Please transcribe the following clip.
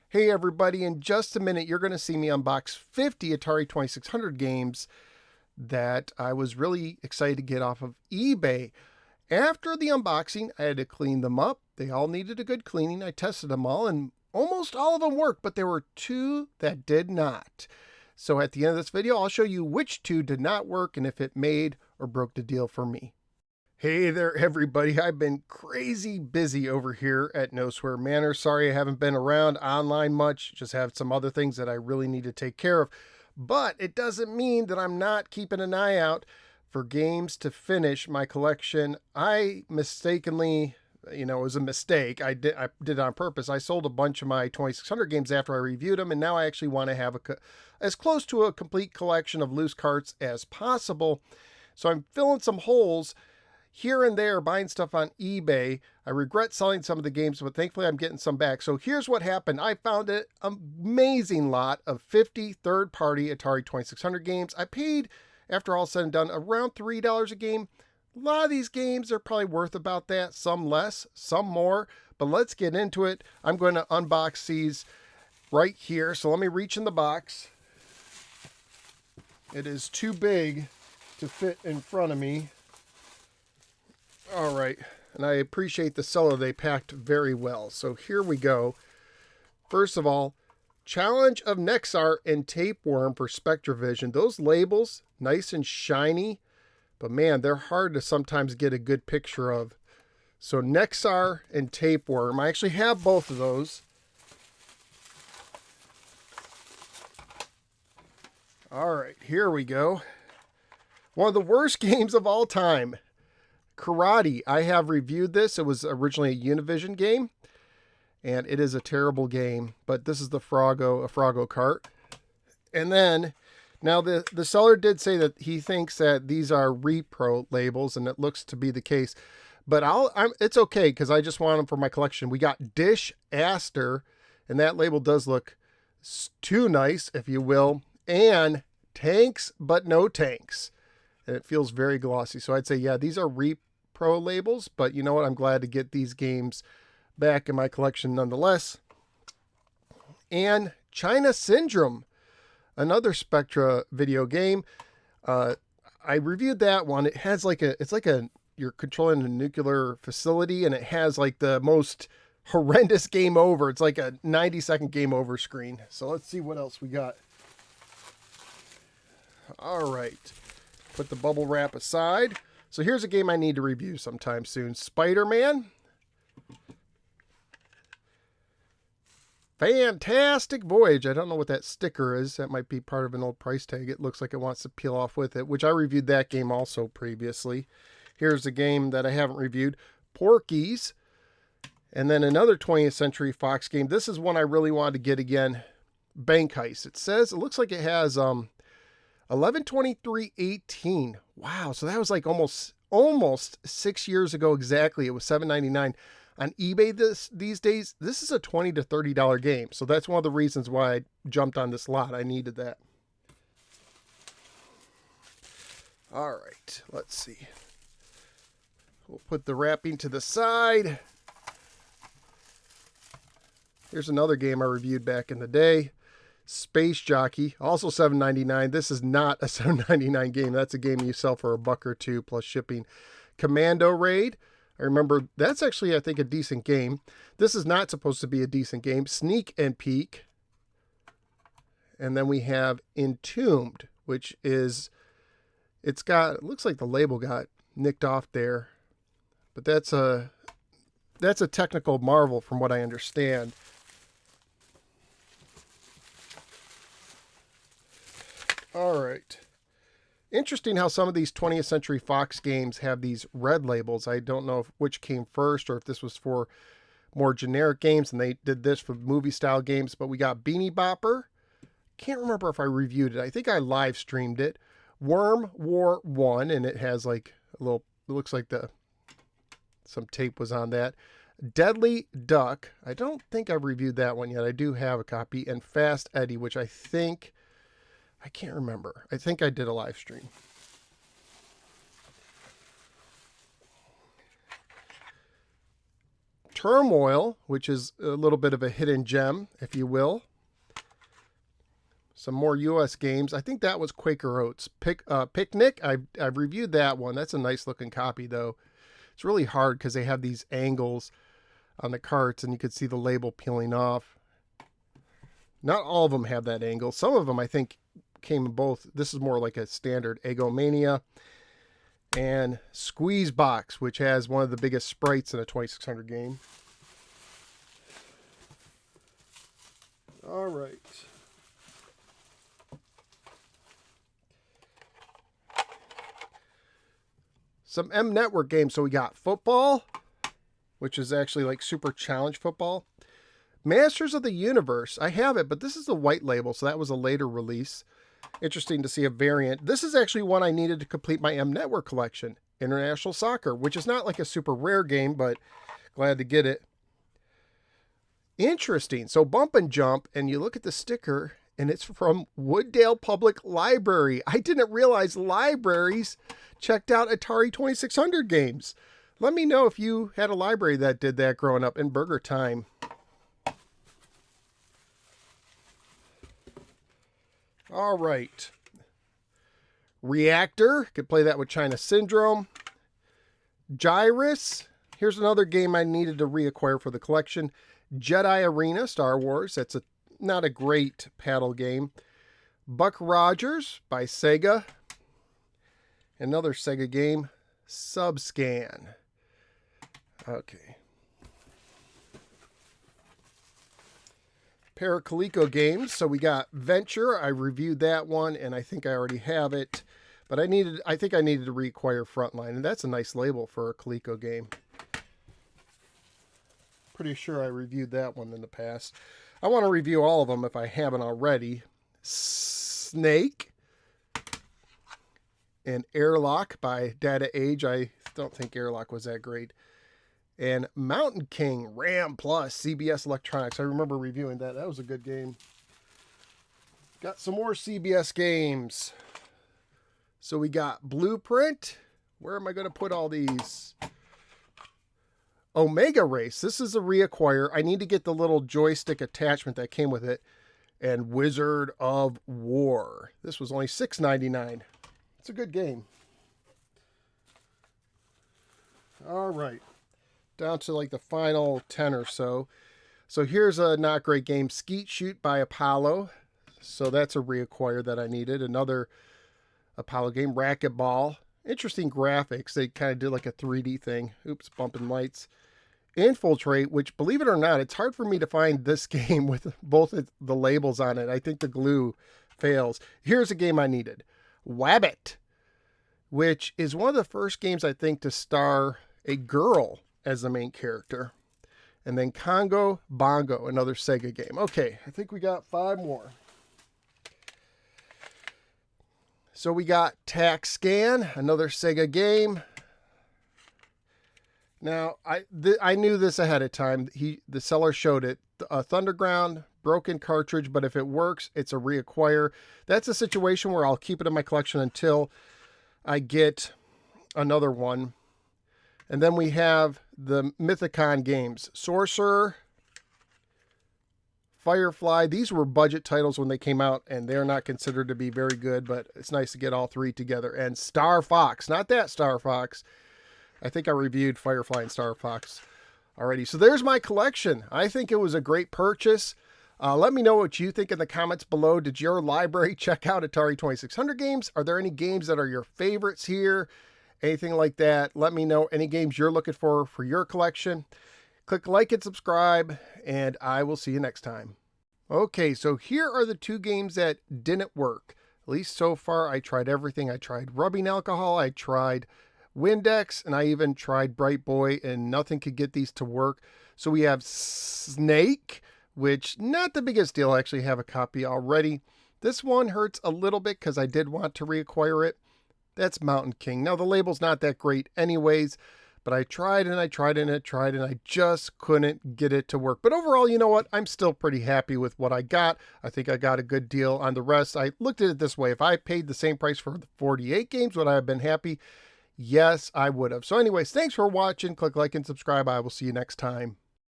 Hey everybody, in just a minute you're going to see me unbox 50 Atari 2600 games that I was really excited to get off of eBay. After the unboxing, I had to clean them up. They all needed a good cleaning. I tested them all and almost all of them worked, but there were two that did not. So at the end of this video, I'll show you which two did not work and if it made or broke the deal for me. Hey there, everybody. I've been crazy busy over here at No Swear Manor. Sorry I haven't been around online much. Just have some other things that I really need to take care of. But it doesn't mean that I'm not keeping an eye out for games to finish my collection. I mistakenly, it was a mistake. I did it on purpose. I sold a bunch of my 2600 games after I reviewed them, and now I actually want to have as close to a complete collection of loose carts as possible. So I'm filling some holes here and there, buying stuff on eBay. I regret selling some of the games, but thankfully I'm getting some back. So here's what happened. I found an amazing lot of 50 third-party Atari 2600 games. I paid, after all said and done, around $3 a game. A lot of these games are probably worth about that, some less, some more. But let's get into it. I'm going to unbox these right here. So let me reach in the box. It is too big to fit in front of me. All right, and I appreciate the seller. They packed very well. So here we go. First of all, Challenge of Nexar and Tapeworm for SpectraVision. Those labels, nice and shiny, but man, they're hard to sometimes get a good picture of. So Nexar and Tapeworm. I actually have both of those. All right, here we go. One of the worst games of all time. Karate. I have reviewed this. It was originally a Univision game, and it is a terrible game, but this is the Froggo kart. And then, now the seller did say that he thinks that these are repro labels, and it looks to be the case. But it's okay, because I just want them for my collection. We got Dish Aster, and that label does look too nice, if you will, and Tanks but no tanks. And it feels very glossy. So I'd say, yeah, these are repro labels, but you know what? I'm glad to get these games back in my collection nonetheless. And China Syndrome, another Spectra video game. I reviewed that one. It has you're controlling a nuclear facility, and it has like the most horrendous game over. It's like a 90-second game over screen. So let's see what else we got. All right. Put the bubble wrap aside. So here's a game I need to review sometime soon. Spider-Man. Fantastic Voyage. I don't know what that sticker is. That might be part of an old price tag. It looks like it wants to peel off with it, which I reviewed that game also previously. Here's a game that I haven't reviewed. Porky's. And then another 20th Century Fox game. This is one I really wanted to get again. Bank Heist. It looks like it has 11/23/18. Wow, so that was like almost 6 years ago exactly. It was $7.99 on eBay. These days, this is a $20 to $30 game. So that's one of the reasons why I jumped on this lot. I needed that. All right, let's see. We'll put the wrapping to the side. Here's another game I reviewed back in the day. Space Jockey, also $7.99. This is not a $7.99 game. That's a game you sell for $1 or $2 plus shipping. Commando Raid. I remember that's actually, I think, a decent game. This is not supposed to be a decent game. Sneak and Peek. And then we have Entombed, which is, it looks like the label got nicked off there. But that's a technical marvel from what I understand. All right. Interesting how some of these 20th Century Fox games have these red labels. I don't know which came first or if this was for more generic games and they did this for movie style games, but we got Beanie Bopper. Can't remember if I reviewed it. I think I live streamed it. Worm War 1, and it has like a little, it looks like some tape was on that. Deadly Duck. I don't think I've reviewed that one yet. I do have a copy. And Fast Eddie, which I can't remember. I think I did a live stream. Turmoil, which is a little bit of a hidden gem, if you will. Some more U.S. games. I think that was Quaker Oats. Picnic, I've reviewed that one. That's a nice looking copy, though. It's really hard because they have these angles on the carts, and you could see the label peeling off. Not all of them have that angle. Some of them, I think, came in both. This is more like a standard Egomania. And Squeeze Box, which has one of the biggest sprites in a 2600 game. All right. Some M Network games. So we got football, which is actually like Super Challenge football. Masters of the Universe. I have it, but this is the white label, so that was a later release. Interesting to see a variant. This is actually one I needed to complete my M Network collection. International Soccer, which is not like a super rare game, but glad to get it. Interesting. So Bump and Jump, and you look at the sticker, and it's from Wooddale Public Library. I didn't realize libraries checked out Atari 2600 games. Let me know if you had a library that did that growing up in Burger Time. All right. Reactor. Could play that with China Syndrome. Gyrus. Here's another game I needed to reacquire for the collection. Jedi Arena, Star Wars. That's not a great paddle game. Buck Rogers by Sega. Another Sega game. Subscan. Okay. Pair of Coleco games. So we got Venture. I reviewed that one, and I think I already have it. But I think I needed to reacquire Frontline, and that's a nice label for a Coleco game. Pretty sure I reviewed that one in the past. I want to review all of them if I haven't already. Snake and Airlock by Data Age. I don't think Airlock was that great. And Mountain King RAM Plus CBS Electronics. I remember reviewing that. That was a good game. Got some more CBS games. So we got Blueprint. Where am I going to put all these? Omega Race. This is a reacquire. I need to get the little joystick attachment that came with it. And Wizard of War. This was only $6.99. It's a good game. All right. Down to like the final 10 or so. So here's a not great game. Skeet Shoot by Apollo. So that's a reacquire that I needed. Another Apollo game. Racquetball. Interesting graphics. They kind of did like a 3D thing. Oops, bumping lights. Infiltrate, which, believe it or not, it's hard for me to find this game with both the labels on it. I think the glue fails. Here's a game I needed. Wabbit, which is one of the first games, I think, to star a girl as the main character. And then Congo Bongo, another Sega game. Okay, I think we got 5 more. So we got Tax Scan, another Sega game. Now, I knew this ahead of time. The seller showed it. A Thunderground, broken cartridge, but if it works, it's a reacquire. That's a situation where I'll keep it in my collection until I get another one. And then we have the Mythicon games. Sorcerer, Firefly. These were budget titles when they came out, and they're not considered to be very good, but it's nice to get all 3 together. And Star Fox. Not that Star Fox. I think I reviewed Firefly and Star Fox already. So there's my collection. I think it was a great purchase. Let me know what you think in the comments below. Did your library check out Atari 2600 games? Are there any games that are your favorites here? Anything like that? Let me know any games you're looking for your collection. Click like and subscribe, and I will see you next time. Okay, so here are the 2 games that didn't work. At least so far, I tried everything. I tried rubbing alcohol. I tried Windex, and I even tried Bright Boy, and nothing could get these to work. So we have Snake, which not the biggest deal. I actually have a copy already. This one hurts a little bit because I did want to reacquire it. That's Mountain King. Now the label's not that great anyways, but I tried and I tried and I tried and I just couldn't get it to work. But overall, you know what? I'm still pretty happy with what I got. I think I got a good deal on the rest. I looked at it this way. If I paid the same price for the 48 games, would I have been happy? Yes, I would have. So anyways, thanks for watching. Click like and subscribe. I will see you next time.